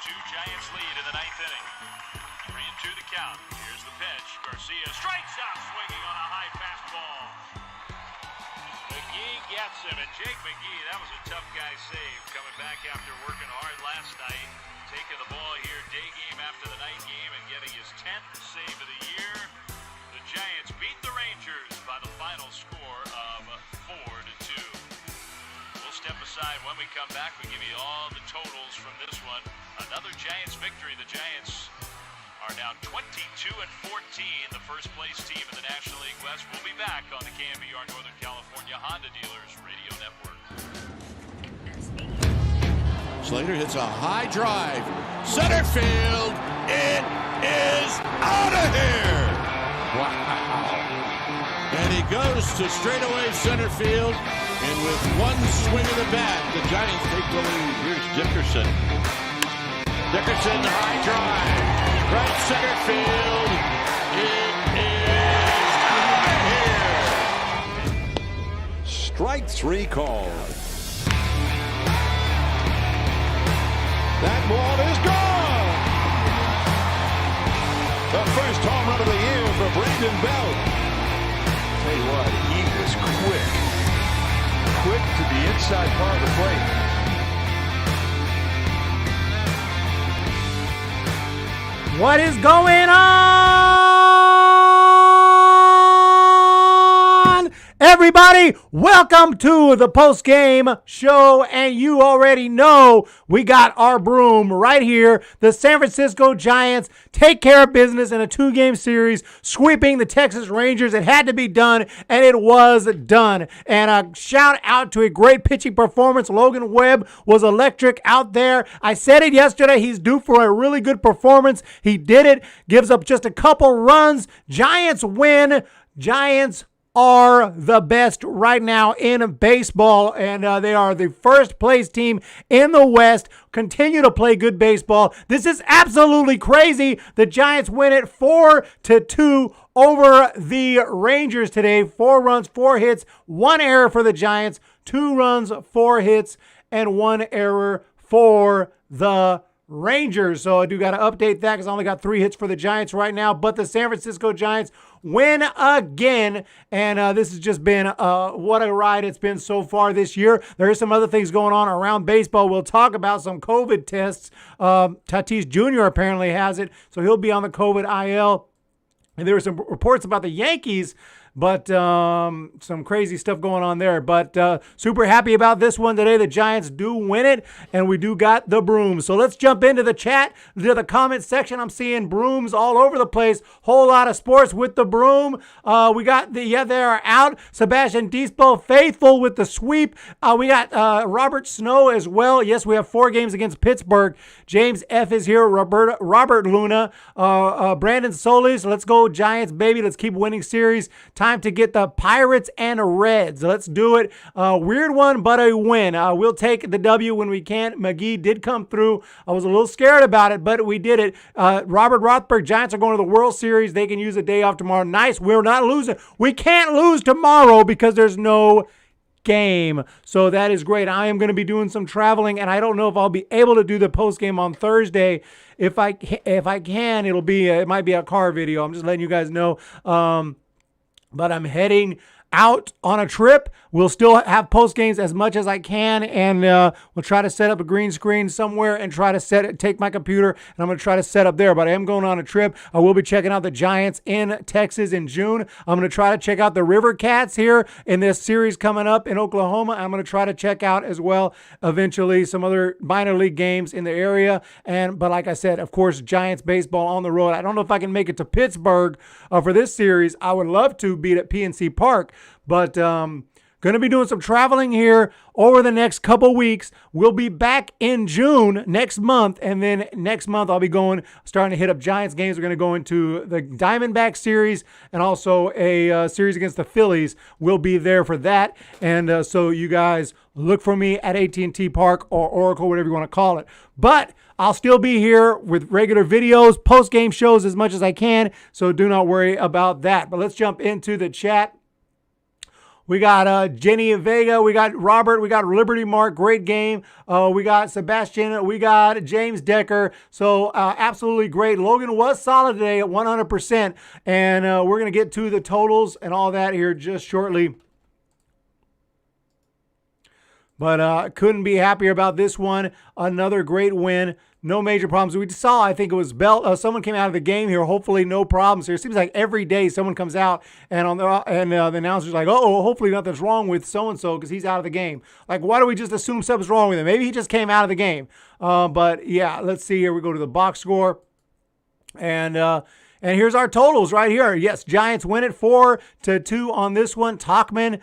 3-2 Giants lead in the ninth inning. 3-2 the count. Here's the pitch. Garcia strikes out, swinging on a high fastball. McGee gets him, and Jake McGee, that was a tough guy save, coming back after working hard last night, taking the ball here day game after the night game and getting his 10th save of the year. The Giants beat the Rangers by the final score of 4-2. We'll step aside. When we come back, we give you all the totals from this one. Another Giants victory. The Giants are now 22-14, the first place team in the National League West. We'll be back on the KMBR Northern California Honda Dealers Radio Network. Slater hits a high drive. Center field. It is out of here. Wow. And he goes to straightaway center field. And with one swing of the bat, the Giants take the lead. Here's Dickerson. Dickerson, high drive. Right center field. It is out of here. Strike three called. That ball is gone. The first home run of the year for Brandon Belt. Tell you what, he was quick. Quick to the inside part of the plate. What is going on, everybody? Welcome to the Postgame show, and you already know we got our broom right here. The San Francisco Giants take care of business in a two-game series, sweeping the Texas Rangers. It had to be done, and it was done. And a shout out to a great pitching performance. Logan Webb was electric out there. I said it yesterday. He's due for a really good performance. He did it. Gives up just a couple runs. Giants win. Giants are the best right now in baseball, and they are the first place team in the West. Continue to play good baseball. This is absolutely crazy. The Giants win it 4-2 over the Rangers today. 4 runs, 4 hits, 1 error for the Giants. 2 runs, 4 hits, and 1 error for the Rangers. So I do got to update that because I only got 3 hits for the Giants right now. But the San Francisco Giants win again. And this has just been what a ride it's been so far this year. There is some other things going on around baseball. We'll talk about some COVID tests. Tatis Jr. apparently has it, so he'll be on the COVID IL. And there were some reports about the Yankees, but some crazy stuff going on there. But super happy about this one today. The Giants do win it, and we do got the broom. So let's jump into the chat, to the comment section. I'm seeing brooms all over the place. Whole lot of sports with the broom. We got they are out. Sebastian Dispo faithful with the sweep. We got Robert Snow as well. Yes, we have 4 games against Pittsburgh. James F. is here. Robert Luna. Brandon Solis. Let's go Giants, baby. Let's keep winning series. Time to get the Pirates and Reds. Let's do it. Weird one, but a win. We'll take the W when we can. McGee did come through. I was a little scared about it, but we did it. Robert Rothberg, Giants are going to the World Series. They can use a day off tomorrow. Nice. We're not losing. We can't lose tomorrow because there's no game. So that is great. I am going to be doing some traveling, and I don't know if I'll be able to do the post game on Thursday. If I can, it might be a car video. I'm just letting you guys know. But I'm heading out on a trip. We'll still have post games as much as I can, and we'll try to set up a green screen somewhere and try to take my computer, and I'm going to try to set up there. But I am going on a trip. I will be checking out the Giants in Texas in June. I'm going to try to check out the River Cats here in this series coming up in Oklahoma. I'm going to try to check out as well eventually some other minor league games in the area. But like I said, of course, Giants baseball on the road. I don't know if I can make it to Pittsburgh for this series. I would love to be at PNC Park, but going to be doing some traveling here over the next couple weeks. We'll be back in June next month, and then next month I'll be starting to hit up Giants games. We're going to go into the Diamondback series and also a series against the Phillies. We'll be there for that, and so you guys look for me at AT&T Park or Oracle, whatever you want to call it. But I'll still be here with regular videos, post-game shows as much as I can, so do not worry about that. But let's jump into the chat. We got Jenny Vega. We got Robert. We got Liberty Mark. Great game. We got Sebastian. We got James Decker. So absolutely great. Logan was solid today at 100%. And we're going to get to the totals and all that here just shortly. But couldn't be happier about this one. Another great win. No major problems. We saw, I think it was Belt. Someone came out of the game here. Hopefully, no problems here. It seems like every day someone comes out and the announcer's like, "Oh, hopefully nothing's wrong with so and so because he's out of the game." Like, why do we just assume something's wrong with him? Maybe he just came out of the game. But yeah, let's see here. We go to the box score, and here's our totals right here. Yes, Giants win it 4-2 on this one. Talkman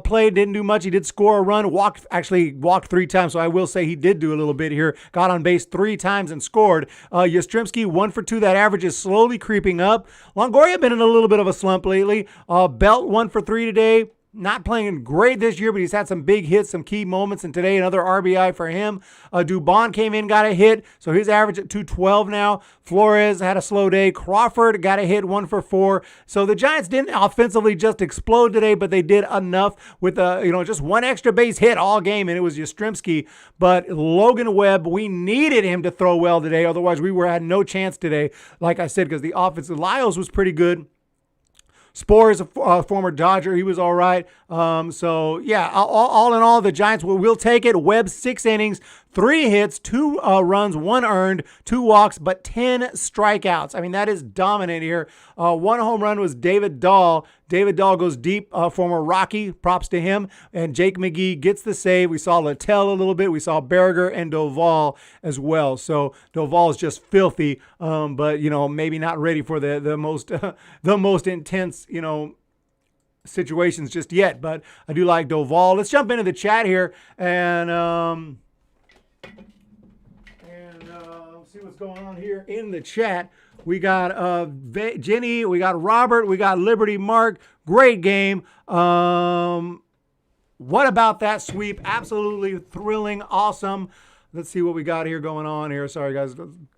played, didn't do much. He did score a run, walked 3 times, so I will say he did do a little bit here. Got on base 3 times and scored. Yastrzemski 1 for 2. That average is slowly creeping up. Longoria been in a little bit of a slump lately. Belt 1 for 3 today. Not playing great this year, but he's had some big hits, some key moments, and today another RBI for him. Dubon came in, got a hit, so his average at 212 now. Flores had a slow day. Crawford got a hit, 1 for 4. So the Giants didn't offensively just explode today, but they did enough with just one extra base hit all game, and it was Yastrzemski. But Logan Webb, we needed him to throw well today, otherwise we had no chance today, like I said, because the offense. Lyles was pretty good. Spohr is a former Dodger. He was all right. So, yeah, all in all, the Giants will take it. Webb, 6 innings, 3 hits, 2 runs, 1 earned, 2 walks, but 10 strikeouts. I mean, that is dominant here. 1 home run was David Dahl. David Dahl goes deep, former Rocky. Props to him. And Jake McGee gets the save. We saw Littell a little bit. We saw Berger and Doval as well. So Doval is just filthy, but, maybe not ready for the most intense, situations just yet. But I do like Doval. Let's jump into the chat here and see what's going on here in the chat. We got Jenny, we got Robert, we got Liberty Mark. Great game. What about that sweep? Absolutely thrilling, awesome. Let's see what we got here going on here. Sorry, guys.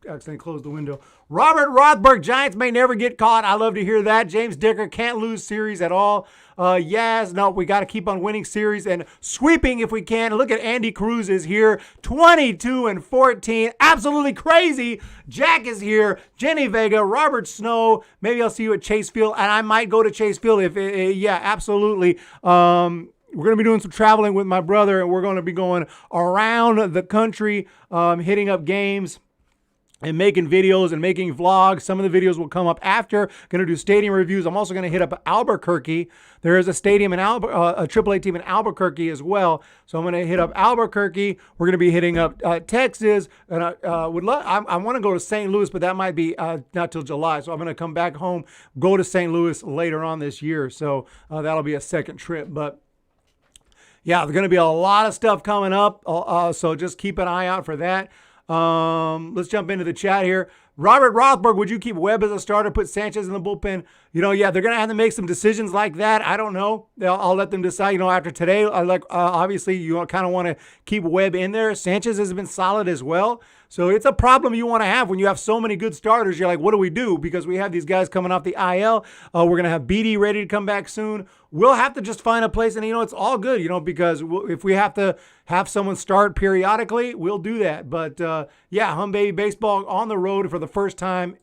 Accidentally closed the window. Robert Rothberg, Giants may never get caught. I love to hear that. James Dicker, can't lose series at all. Yes, no, we got to keep on winning series and sweeping if we can. Look at Andy Cruz is here, 22-14. Absolutely crazy. Jack is here. Jenny Vega, Robert Snow. Maybe I'll see you at Chase Field, and I might go to Chase Field yeah, absolutely. We're going to be doing some traveling with my brother, and we're going to be going around the country, hitting up games and making videos and making vlogs. Some of the videos will come up after. Going to do stadium reviews. I'm also going to hit up Albuquerque. There is a stadium in a AAA team in Albuquerque as well. So I'm going to hit up Albuquerque. We're going to be hitting up Texas. And I want to go to St. Louis, but that might be not till July. So I'm going to come back home, go to St. Louis later on this year. So that'll be a second trip. But yeah, there's going to be a lot of stuff coming up. So just keep an eye out for that. Let's jump into the chat here. Robert Rothberg, would you keep Webb as a starter, put Sanchez in the bullpen? Yeah, they're going to have to make some decisions like that. I don't know. I'll let them decide. After today, obviously you kind of want to keep Webb in there. Sanchez has been solid as well. So it's a problem you want to have when you have so many good starters. You're like, what do we do? Because we have these guys coming off the IL. We're going to have BD ready to come back soon. We'll have to just find a place. And, it's all good, because if we have to have someone start periodically, we'll do that. But, yeah, Humm Baby Baseball on the road for the first time.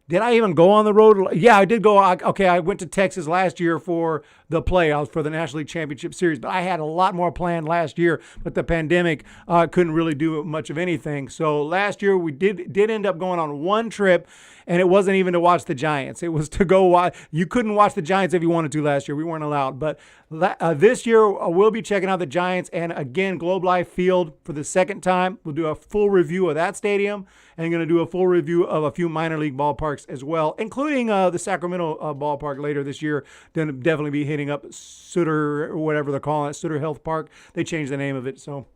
Did I even go on the road? Yeah, I did go. Okay, I went to Texas last year for the playoffs for the National League Championship Series, but I had a lot more planned last year, but the pandemic couldn't really do much of anything. So last year we did end up going on one trip, and it wasn't even to watch the Giants. It was to go watch. You couldn't watch the Giants if you wanted to last year. We weren't allowed. But this year we'll be checking out the Giants, and again, Globe Life Field for the second time. We'll do a full review of that stadium, and going to do a full review of a few minor league ballparks as well, including the Sacramento ballpark later this year. Then definitely be hitting up Sutter, or whatever they're calling it, Sutter Health Park. They changed the name of it. So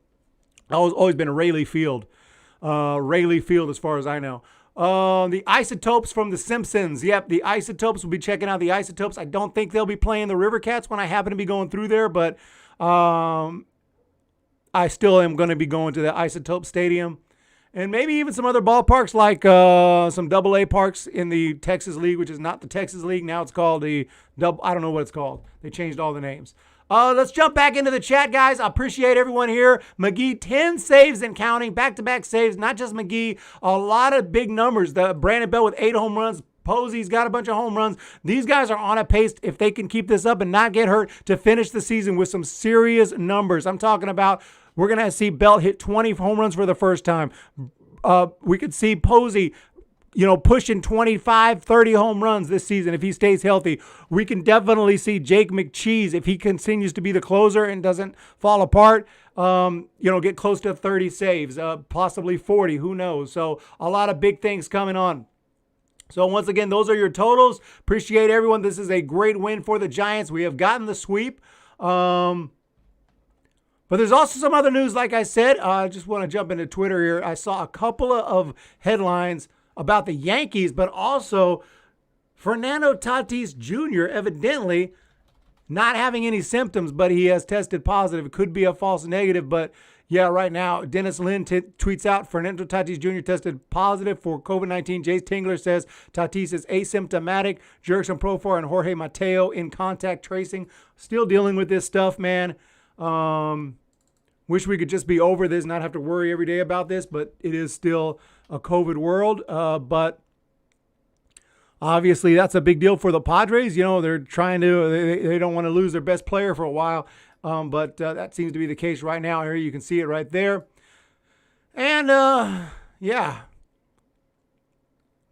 always been Rayleigh Field. Rayleigh Field as far as I know. The Isotopes from The Simpsons. Yep, the Isotopes. We'll be checking out the Isotopes. I don't think they'll be playing the River Cats when I happen to be going through there, but I still am going to be going to the Isotope Stadium. And maybe even some other ballparks like some AA parks in the Texas League, which is not the Texas League. Now it's called I don't know what it's called. They changed all the names. Let's jump back into the chat, guys. I appreciate everyone here. McGee, 10 saves and counting, back-to-back saves, not just McGee. A lot of big numbers. The Brandon Bell with 8 home runs. Posey's got a bunch of home runs. These guys are on a pace, if they can keep this up and not get hurt, to finish the season with some serious numbers. I'm talking about we're going to see Bell hit 20 home runs for the first time. We could see Posey, pushing 25, 30 home runs this season if he stays healthy. We can definitely see Jake McCheese, if he continues to be the closer and doesn't fall apart, get close to 30 saves, possibly 40, who knows. So a lot of big things coming on. So once again, those are your totals. Appreciate everyone. This is a great win for the Giants. We have gotten the sweep. But there's also some other news, like I said. I just want to jump into Twitter here. I saw a couple of headlines about the Yankees, but also Fernando Tatis Jr. evidently not having any symptoms, but he has tested positive. It could be a false negative, but yeah, right now, Dennis Lin tweets out, Fernando Tatis Jr. tested positive for COVID-19. Jace Tingler says Tatis is asymptomatic. Jurickson Profar and Jorge Mateo in contact tracing. Still dealing with this stuff, man. Wish we could just be over this, not have to worry every day about this, but it is still a COVID world. But obviously, that's a big deal for the Padres. They're trying to, they don't want to lose their best player for a while. But that seems to be the case right now. Here you can see it right there. And, yeah.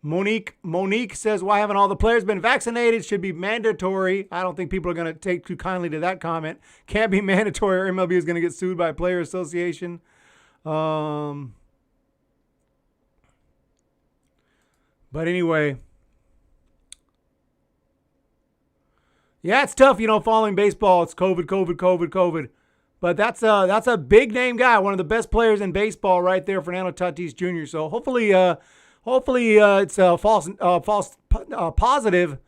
Monique says, why haven't all the players been vaccinated? Should be mandatory. I don't think people are going to take too kindly to that comment. Can't be mandatory or MLB is going to get sued by a player association. But anyway. Yeah, it's tough, following baseball. It's COVID. But that's a big name guy, one of the best players in baseball right there, Fernando Tatis Jr. So hopefully it's a false positive,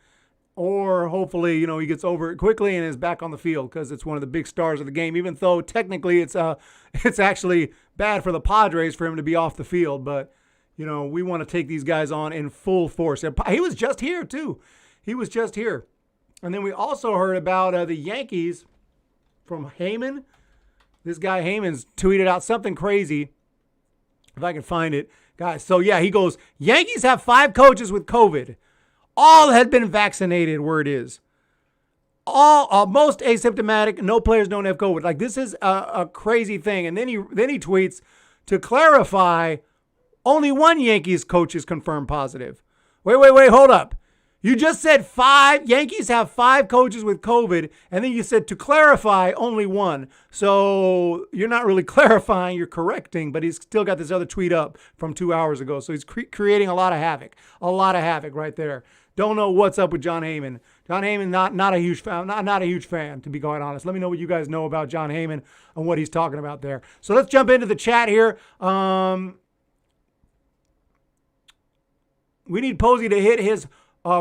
or hopefully he gets over it quickly and is back on the field, because it's one of the big stars of the game. Even though technically it's actually bad for the Padres for him to be off the field, but we want to take these guys on in full force. He was just here too. And then we also heard about the Yankees from Heyman. This guy Heyman's tweeted out something crazy, if I can find it. Guys, so yeah, he goes, Yankees have 5 coaches with COVID. All had been vaccinated, word is. All most asymptomatic, no players don't have COVID. Like, this is a crazy thing. And then he tweets, to clarify, only one Yankees coach is confirmed positive. Wait, hold up. You just said 5. Yankees have 5 coaches with COVID, and then you said, to clarify, only one. So you're not really clarifying, you're correcting, but he's still got this other tweet up from 2 hours ago. So he's creating a lot of havoc right there. Don't know what's up with John Heyman. John Heyman, not a huge fan, not a huge fan, to be quite honest. Let me know what you guys know about John Heyman and what he's talking about there. So let's jump into the chat here. We need Posey to hit his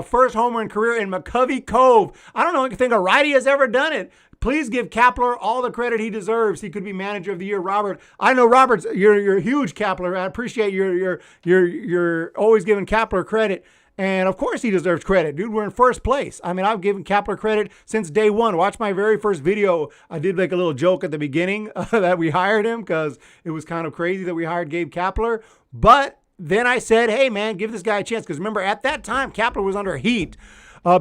first homer in career in McCovey Cove. I don't think a righty has ever done it. Please give Kapler all the credit he deserves. He could be manager of the year. Robert, I know Robert's you're a huge Kapler. I appreciate you're always giving Kapler credit. And of course he deserves credit. Dude, we're in first place. I mean, I've given Kapler credit since day one. Watch my very first video. I did make a little joke at the beginning that we hired him, because it was kind of crazy that we hired Gabe Kapler. But then I said, hey, man, give this guy a chance. Because remember, at that time, Kapler was under heat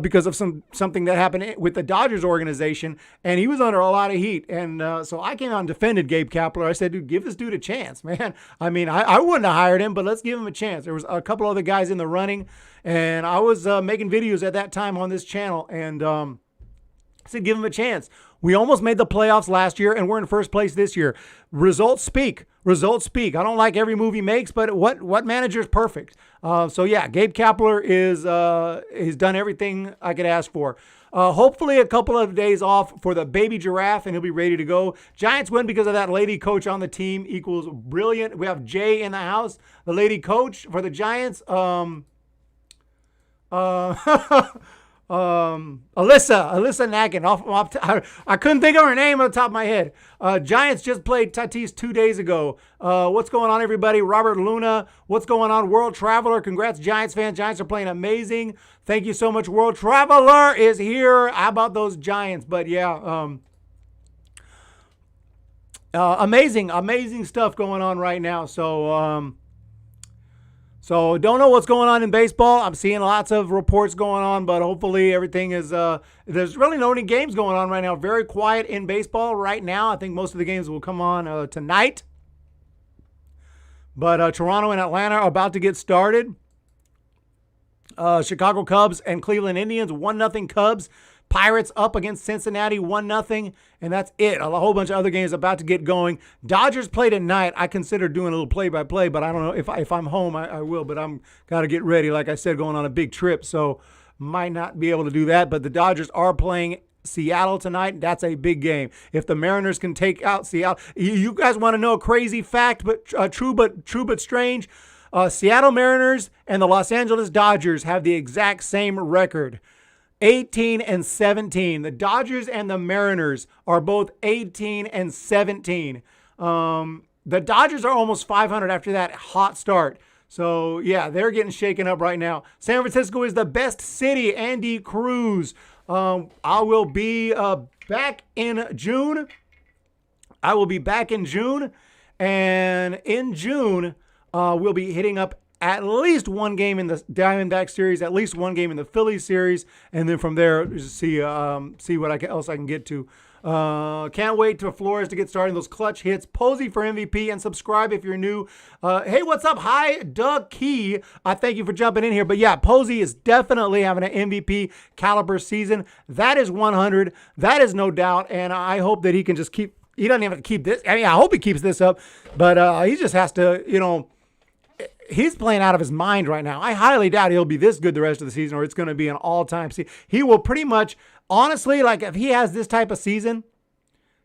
because of something that happened with the Dodgers organization. And he was under a lot of heat. And so I came out and defended Gabe Kapler. I said, dude, give this dude a chance, man. I mean, I wouldn't have hired him, but let's give him a chance. There was a couple other guys in the running. And I was making videos at that time on this channel. And I said, give him a chance. We almost made the playoffs last year, and we're in first place this year. Results speak. I don't like every move he makes, but what manager is perfect? So yeah, Gabe Kapler he's done everything I could ask for. Hopefully a couple of days off for the baby giraffe, and he'll be ready to go. Giants win because of that lady coach on the team equals brilliant. We have Jay in the house, the lady coach for the Giants. Alyssa Nacken. I couldn't think of her name on the top of my head. Giants just played Tatis 2 days ago. What's going on, everybody? Robert Luna. What's going on, World Traveler? Congrats, Giants fans. Giants are playing amazing. Thank you so much. World Traveler is here. How about those Giants? But yeah, Amazing stuff going on right now. So don't know what's going on in baseball. I'm seeing lots of reports going on, but hopefully everything is, there's really no any games going on right now. Very quiet in baseball right now. I think most of the games will come on tonight. But Toronto and Atlanta are about to get started. Chicago Cubs and Cleveland Indians, 1-0 Cubs. Pirates up against Cincinnati, 1-0, and that's it. A whole bunch of other games about to get going. Dodgers play tonight. I consider doing a little play-by-play, but I don't know if I'm home, I will. But I'm got to get ready, like I said, going on a big trip, so might not be able to do that. But the Dodgers are playing Seattle tonight. That's a big game. If the Mariners can take out Seattle, you guys want to know a crazy fact, but true but strange. Seattle Mariners and the Los Angeles Dodgers have the exact same record. 18-17. The Dodgers and the Mariners are both 18-17. The Dodgers are almost 500 after that hot start. So, yeah, they're getting shaken up right now. San Francisco is the best city. Andy Cruz. I will be back in June. And in June, we'll be hitting up at least one game in the Diamondback series, at least one game in the Phillies series, and then from there see what else I can get to. Can't wait for Flores to get started. Those clutch hits. Posey for MVP, and subscribe if you're new. Hey, what's up? Hi, Doug Key. I thank you for jumping in here. But yeah, Posey is definitely having an MVP caliber season. That is 100. That is no doubt, and I hope that he can just keep. He doesn't even have to keep this. I mean, I hope he keeps this up, but he just has to, he's playing out of his mind right now. I highly doubt he'll be this good the rest of the season, or it's going to be an all-time season. He will pretty much, honestly, like if he has this type of season,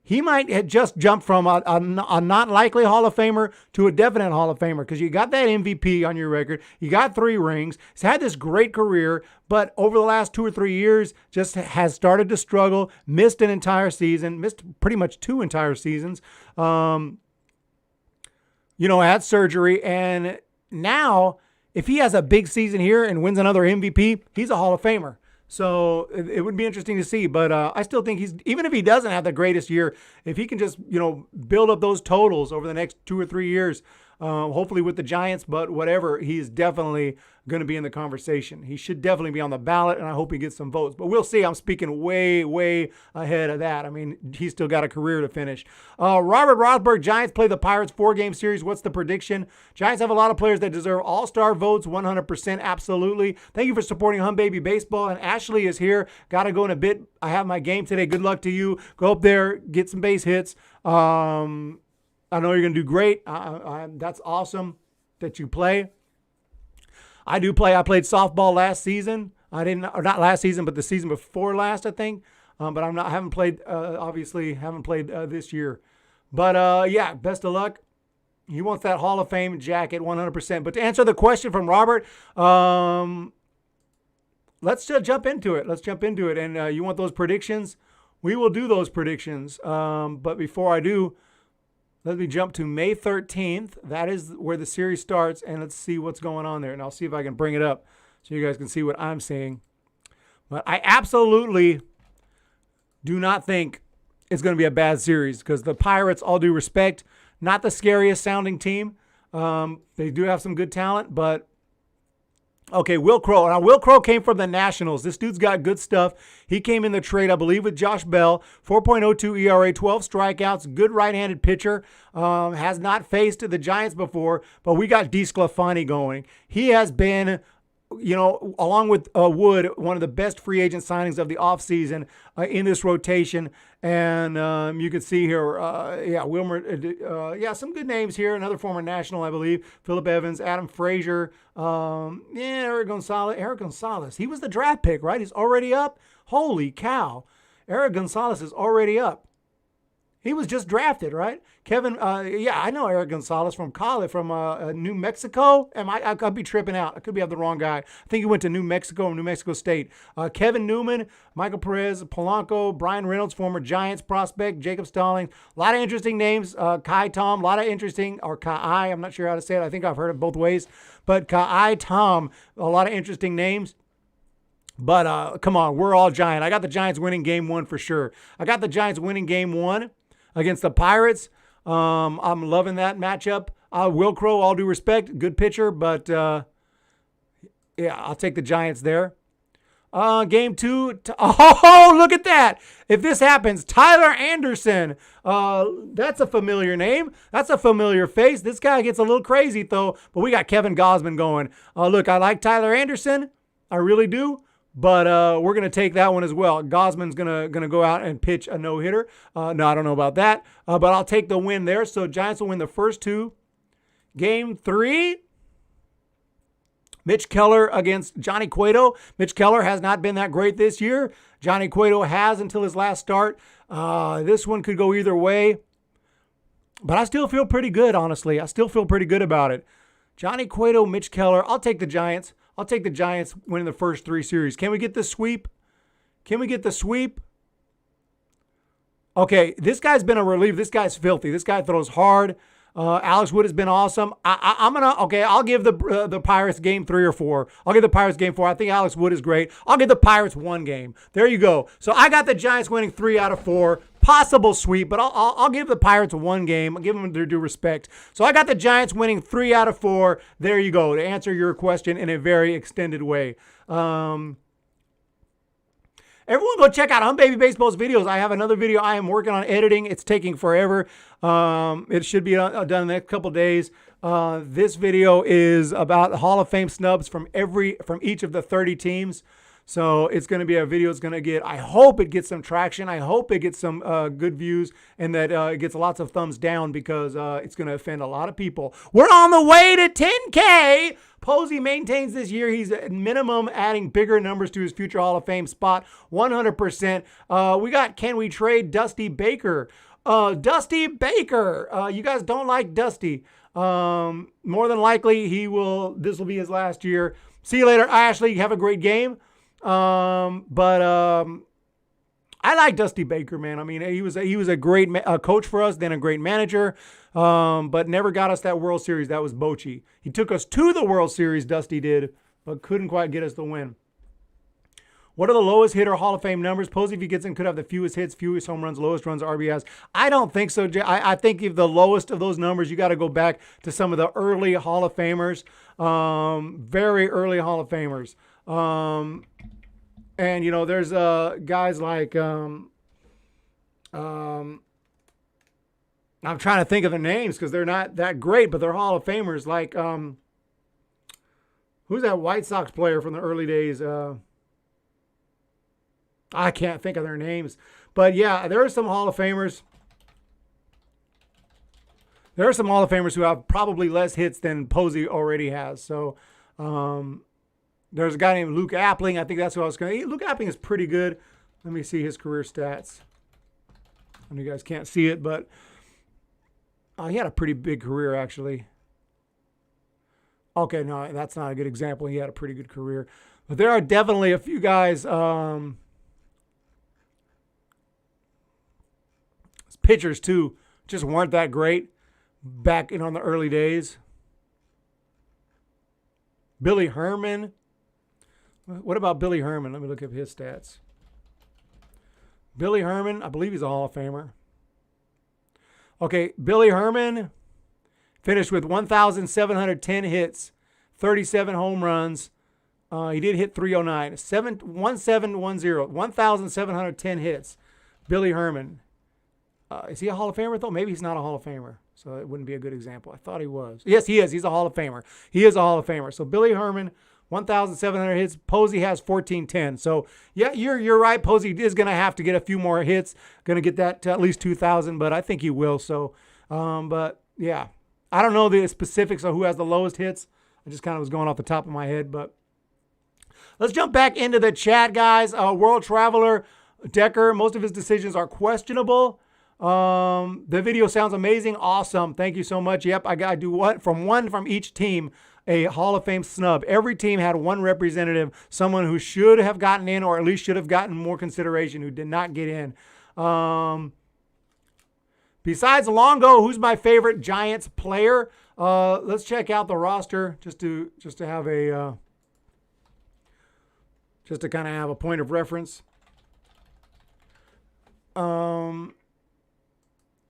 he might just jump from a not likely Hall of Famer to a definite Hall of Famer, because you got that MVP on your record. You got 3 rings. He's had this great career, but over the last 2 or 3 years just has started to struggle, missed an entire season, missed pretty much 2 entire seasons, had surgery, and now, if he has a big season here and wins another MVP, he's a Hall of Famer. So it would be interesting to see. But I still think even if he doesn't have the greatest year, if he can just, build up those totals over the next 2 or 3 years, hopefully with the Giants, but whatever, he's definitely going to be in the conversation. He should definitely be on the ballot, and I hope he gets some votes. But we'll see. I'm speaking way, way ahead of that. I mean, he's still got a career to finish. Robert Rosberg, Giants play the Pirates 4-game series. What's the prediction? Giants have a lot of players that deserve all-star votes, 100%, absolutely. Thank you for supporting Humm Baby Baseball. And Ashley is here. Got to go in a bit. I have my game today. Good luck to you. Go up there, get some base hits. I know you're going to do great. That's awesome that you play. I do play. I played softball last season. Not last season, but the season before last, I think. But haven't played this year. But yeah, best of luck. He wants that Hall of Fame jacket 100%. But to answer the question from Robert, let's jump into it. And you want those predictions? We will do those predictions. But before I do, let me jump to May 13th. That is where the series starts, and let's see what's going on there. And I'll see if I can bring it up so you guys can see what I'm seeing. But I absolutely do not think it's going to be a bad series, because the Pirates, all due respect, not the scariest sounding team. They do have some good talent, but okay, Will Crow. Now, Will Crow came from the Nationals. This dude's got good stuff. He came in the trade, I believe, with Josh Bell. 4.02 ERA, 12 strikeouts, good right-handed pitcher. Has not faced the Giants before, but we got DeSclafani going. He has been, along with Wood, one of the best free agent signings of the offseason in this rotation. And you can see here, Wilmer, some good names here. Another former National, I believe. Phillip Evans, Adam Frazier, Eric Gonzalez. He was the draft pick, right? He's already up. Holy cow. Eric Gonzalez is already up. He was just drafted, right? Kevin, I know Eric Gonzalez from college, from New Mexico. I could be tripping out. I could be the wrong guy. I think he went to New Mexico State. Kevin Newman, Michael Perez, Polanco, Brian Reynolds, former Giants prospect, Jacob Stallings. A lot of interesting names. Kai Tom, Kai, I'm not sure how to say it. I think I've heard it both ways. But Kai Tom, a lot of interesting names. But come on, we're all Giant. I got the Giants winning game 1 for sure. I got the Giants winning game 1 against the Pirates. I'm loving that matchup. Will Crow, all due respect, good pitcher, but yeah, I'll take the Giants there. Game 2. Oh, look at that. If this happens, Tyler Anderson. That's a familiar name. That's a familiar face. This guy gets a little crazy, though. But we got Kevin Gausman going. Look, I like Tyler Anderson. I really do. But we're going to take that one as well. Gausman's gonna go out and pitch a no-hitter. No, I don't know about that. But I'll take the win there. So Giants will win the first 2. Game 3. Mitch Keller against Johnny Cueto. Mitch Keller has not been that great this year. Johnny Cueto has until his last start. This one could go either way. But I still feel pretty good, honestly. I still feel pretty good about it. Johnny Cueto, Mitch Keller. I'll take the Giants. I'll take the Giants winning the first 3 series. Can we get the sweep? Can we get the sweep? Okay, this guy's been a relief. This guy's filthy. This guy throws hard. Alex Wood has been awesome. I'll give the Pirates game 3 or 4. I'll give the Pirates game 4. I think Alex Wood is great. I'll give the Pirates 1 game. There you go. So I got the Giants winning 3 out of 4. Possible sweep, but I'll give the Pirates 1 game. I'll give them their due respect. So I got the Giants winning 3 out of 4. There you go. To answer your question in a very extended way. Everyone go check out Humm Baby Baseball's videos. I have another video I am working on editing. It's taking forever. It should be done in the next couple days. This video is about the Hall of Fame snubs from each of the 30 teams. So it's going to be a video. It's going to get, I hope it gets some traction. I hope it gets some good views and that it gets lots of thumbs down because it's going to offend a lot of people. We're on the way to 10K. Posey maintains this year. He's at minimum adding bigger numbers to his future Hall of Fame spot. 100%. We got, can we trade Dusty Baker? Dusty Baker. You guys don't like Dusty. More than likely, this will be his last year. See you later, Ashley. Have a great game. I like Dusty Baker, man. I mean, he was a great coach for us, then a great manager, but never got us that World Series. That was Bochy. He took us to the World Series, Dusty did, but couldn't quite get us the win. What are the lowest hitter Hall of Fame numbers? Posey, if he gets in, could have the fewest hits, fewest home runs, lowest runs, RBIs. I don't think so. I think if the lowest of those numbers, you got to go back to some of the early Hall of Famers, very early Hall of Famers. And, you know, there's guys like, I'm trying to think of their names because they're not that great, but they're Hall of Famers. Like, who's that White Sox player from the early days? I can't think of their names. But, yeah, there are some Hall of Famers. There are some Hall of Famers who have probably less hits than Posey already has. So, there's a guy named Luke Appling. I think that's who I was going to. Luke Appling is pretty good. Let me see his career stats. I know you guys can't see it, but he had a pretty big career, actually. Okay, no, that's not a good example. He had a pretty good career. But there are definitely a few guys, pitchers too, just weren't that great back in on the early days. Billy Herman. What about Billy Herman? Let me look up his stats. Billy Herman, I believe he's a Hall of Famer. Okay, Billy Herman finished with 1,710 hits, 37 home runs. He did hit 309, 1710, 1,710 hits. Billy Herman. Is he a Hall of Famer, though? Maybe he's not a Hall of Famer, so it wouldn't be a good example. I thought he was. Yes, he is. He's a Hall of Famer. He is a Hall of Famer. So Billy Herman, 1,700 hits. Posey has 1,410. So, yeah, you're right. Posey is going to have to get a few more hits. Going to get that to at least 2,000, but I think he will. So, but, yeah. I don't know the specifics of who has the lowest hits. I just kind of was going off the top of my head, but let's jump back into the chat, guys. World Traveler Decker, most of his decisions are questionable. The video sounds amazing. Awesome. Thank you so much. Yep, I got to do one from each team, a Hall of Fame snub. Every team had one representative, someone who should have gotten in or at least should have gotten more consideration who did not get in. Besides Longo, who's my favorite Giants player? Let's check out the roster just to have a just to kind of have a point of reference.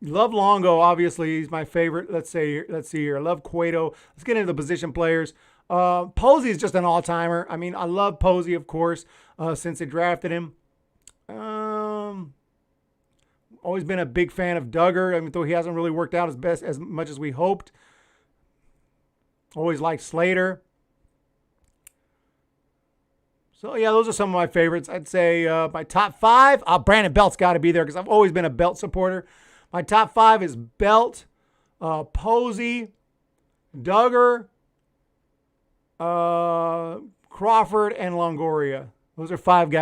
Love Longo, obviously. He's my favorite. Let's see here. I love Cueto. Let's get into the position players. Posey is just an all-timer. I mean, I love Posey, of course, since they drafted him. Always been a big fan of Duggar. I mean, though he hasn't really worked out as much as we hoped. Always liked Slater. So, yeah, those are some of my favorites. I'd say my top 5. Brandon Belt's got to be there because I've always been a Belt supporter. My top 5 is Belt, Posey, Duggar, Crawford, and Longoria. Those are 5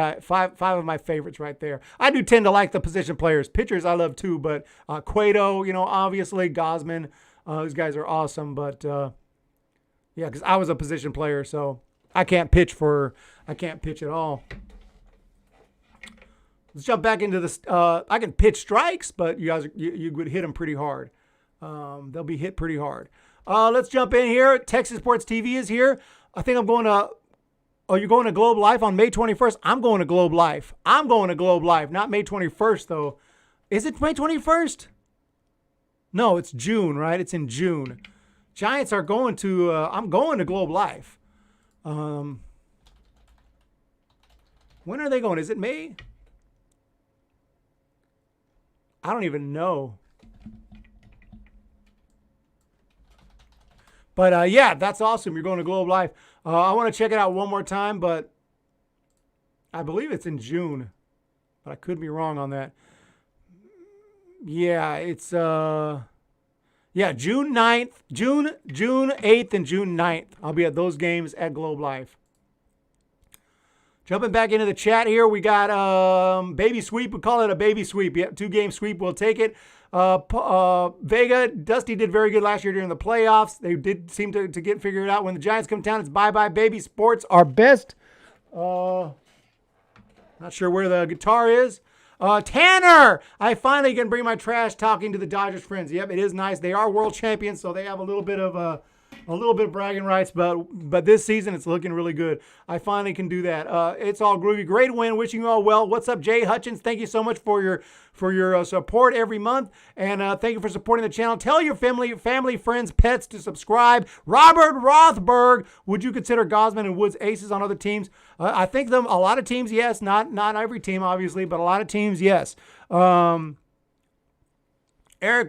of my favorites right there. I do tend to like the position players. Pitchers I love too, but Cueto, obviously, Gosman, these guys are awesome. But, yeah, because I was a position player, so I can't pitch at all. Let's jump back into this. I can pitch strikes, but you would hit them pretty hard. They'll be hit pretty hard. Let's jump in here. Texas Sports TV is here. I think I'm going to. Oh, you're going to Globe Life on May 21st? I'm going to Globe Life. Not May 21st, though. Is it May 21st? No, it's June, right? It's in June. Giants are going to. I'm going to Globe Life. When are they going? Is it May? I don't even know. But, yeah, that's awesome. You're going to Globe Life. I want to check it out one more time, but I believe it's in June. But I could be wrong on that. Yeah, it's June 9th, June 8th and June 9th. I'll be at those games at Globe Life. Jumping back into the chat here, we got baby sweep. We call it a baby sweep. Yep, 2-game sweep. We'll take it. Vega, Dusty did very good last year during the playoffs. They did seem to get figured out. When the Giants come down, it's bye-bye, baby. Sports are best. Not sure where the guitar is. Tanner, I finally can bring my trash talking to the Dodgers friends. Yep, it is nice. They are world champions, so they have a little bit of bragging rights, but this season it's looking really good. I finally can do that. It's all groovy. Great win. Wishing you all well. What's up, Jay Hutchins? Thank you so much for your support every month, and thank you for supporting the channel. Tell your family, friends, pets to subscribe. Robert Rothberg, would you consider Gosman and Woods aces on other teams? I think a lot of teams, yes. Not every team, obviously, but a lot of teams, yes. Eric,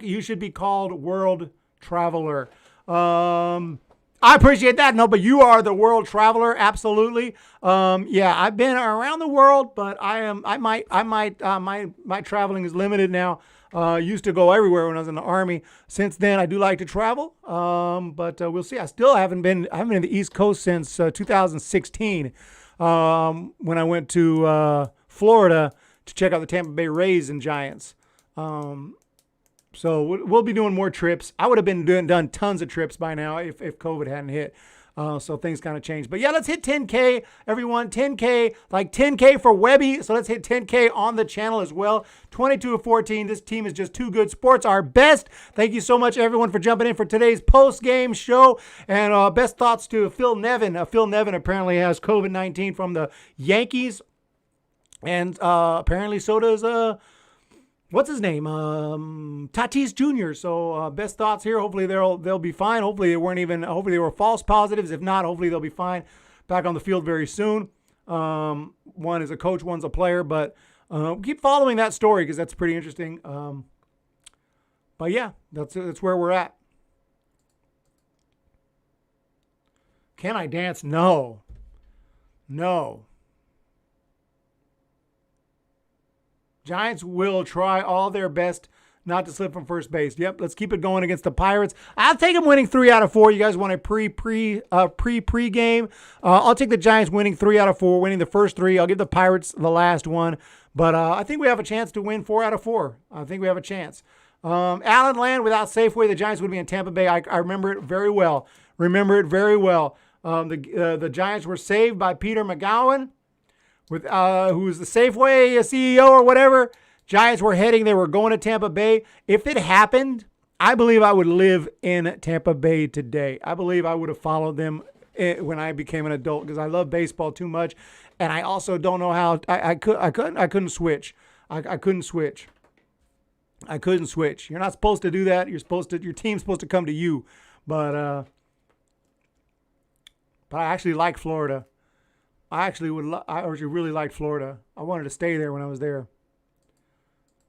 you should be called World Traveler. I appreciate that. No, but you are the world traveler. Absolutely. Yeah, I've been around the world, but my traveling is limited now. Used to go everywhere when I was in the Army. Since then, I do like to travel. But we'll see. I haven't been in the East Coast since 2016. When I went to Florida to check out the Tampa Bay Rays and Giants. So we'll be doing more trips. I would have been done tons of trips by now if COVID hadn't hit. So things kind of changed. But yeah, let's hit 10K, everyone. 10K, like 10K for Webby. So let's hit 10K on the channel as well. 22-14. This team is just too good. Sports are best. Thank you so much, everyone, for jumping in for today's post-game show. And best thoughts to Phil Nevin. Phil Nevin apparently has COVID-19 from the Yankees. And apparently so does... what's his name? Tatis Jr. So best thoughts here. Hopefully they'll be fine. Hopefully they were false positives. If not, hopefully they'll be fine. Back on the field very soon. One is a coach, one's a player. But keep following that story because that's pretty interesting. But yeah, that's where we're at. Can I dance? No. Giants will try all their best not to slip from first base. Yep, let's keep it going against the Pirates. I'll take them winning 3 out of 4. You guys want a pre-game? I'll take the Giants winning 3 out of 4, winning the first 3. I'll give the Pirates the last one. But I think we have a chance to win 4 out of 4. I think we have a chance. Allen Land, without Safeway, the Giants would be in Tampa Bay. I remember it very well. The Giants were saved by Peter McGowan. Who's the Safeway CEO or whatever. Giants were they were going to Tampa Bay. If it happened, I believe I would live in Tampa Bay today. I believe I would have followed them when I became an adult because I love baseball too much. And I also don't know how I couldn't switch. I couldn't switch. I couldn't switch. You're not supposed to do that. Your team's supposed to come to you. But I actually like Florida. I actually really liked Florida. I wanted to stay there when I was there.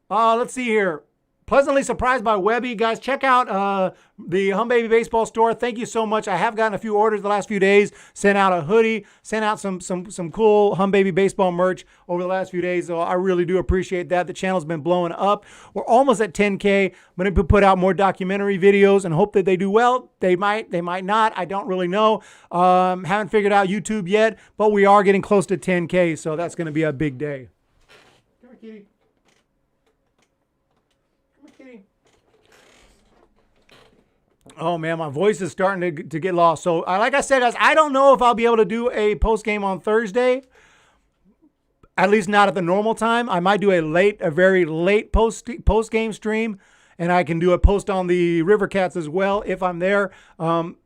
Let's see here. Pleasantly surprised by Webby. Guys, check out the Humm Baby Baseball store. Thank you so much. I have gotten a few orders the last few days. Sent out a hoodie. Sent out some cool Humm Baby Baseball merch over the last few days. So I really do appreciate that. The channel's been blowing up. We're almost at 10K. I'm going to put out more documentary videos and hope that they do well. They might not. I don't really know. Haven't figured out YouTube yet, but we are getting close to 10K. So that's going to be a big day. Come here, kitty. Oh, man, my voice is starting to get lost. So, like I said, guys, I don't know if I'll be able to do a post-game on Thursday, at least not at the normal time. I might do a very late post-game stream, and I can do a post on the River Cats as well if I'm there.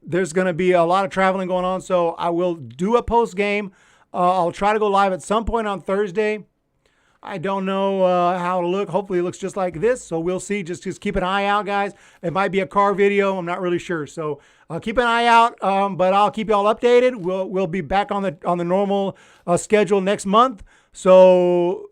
There's going to be a lot of traveling going on, so I will do a post-game. I'll try to go live at some point on Thursday. I don't know how it'll look. Hopefully it looks just like this. So we'll see. Just keep an eye out, guys. It might be a car video. I'm not really sure. So keep an eye out. But I'll keep y'all updated. We'll be back on the normal schedule next month. So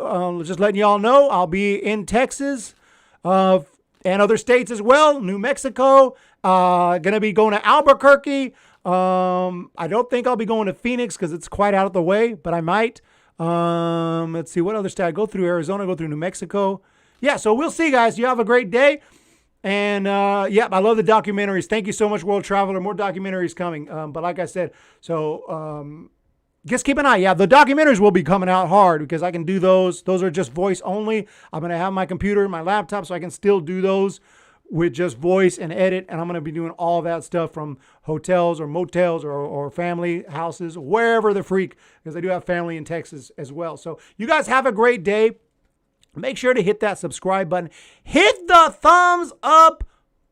just letting y'all know, I'll be in Texas and other states as well. New Mexico. Gonna be going to Albuquerque. I don't think I'll be going to Phoenix because it's quite out of the way, but I might. Let's see what other state I go through. Arizona, go through New Mexico. Yeah, so we'll see, guys. You have a great day. And yeah, I love the documentaries. Thank you so much, World Traveler. More documentaries coming. But like I said, so just keep an eye. Yeah, the documentaries will be coming out hard because I can do those. Those are just voice only. I'm going to have my computer and my laptop so I can still do those with just voice and edit. And I'm going to be doing all that stuff from hotels or motels or family houses, wherever the freak, because I do have family in Texas as well. So you guys have a great day. Make sure to hit that subscribe button. Hit the thumbs up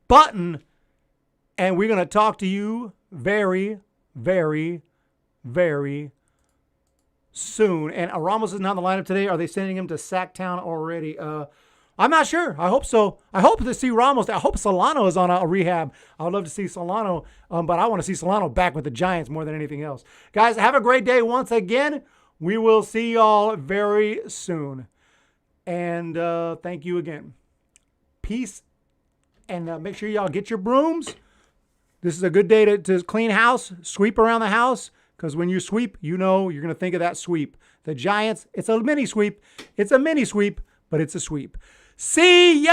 button. And we're going to talk to you very, very, very soon. And Ramos is not in the lineup today. Are they sending him to Sacktown already? I'm not sure. I hope so. I hope to see Ramos. I hope Solano is on a rehab. I would love to see Solano, but I want to see Solano back with the Giants more than anything else. Guys, have a great day once again. We will see y'all very soon. And thank you again. Peace. And make sure y'all get your brooms. This is a good day to clean house, sweep around the house, because when you sweep, you know you're going to think of that sweep. The Giants, it's a mini sweep. It's a mini sweep, but it's a sweep. See ya!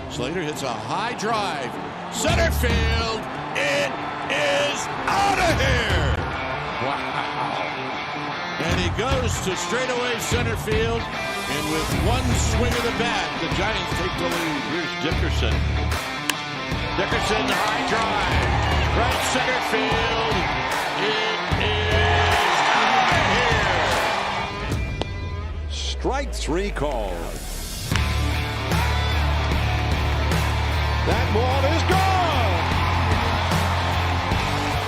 Slater hits a high drive. Center field. It is out of here. Wow. And he goes to straightaway center field. And with one swing of the bat, the Giants take the lead. Here's Dickerson. Dickerson, high drive. Right center field. It is out of here. Strike three called. That ball is gone.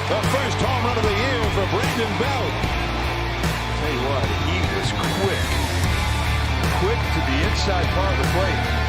The first home run of the year for Brandon Belt. Tell you what, he was quick to the inside part of the plate.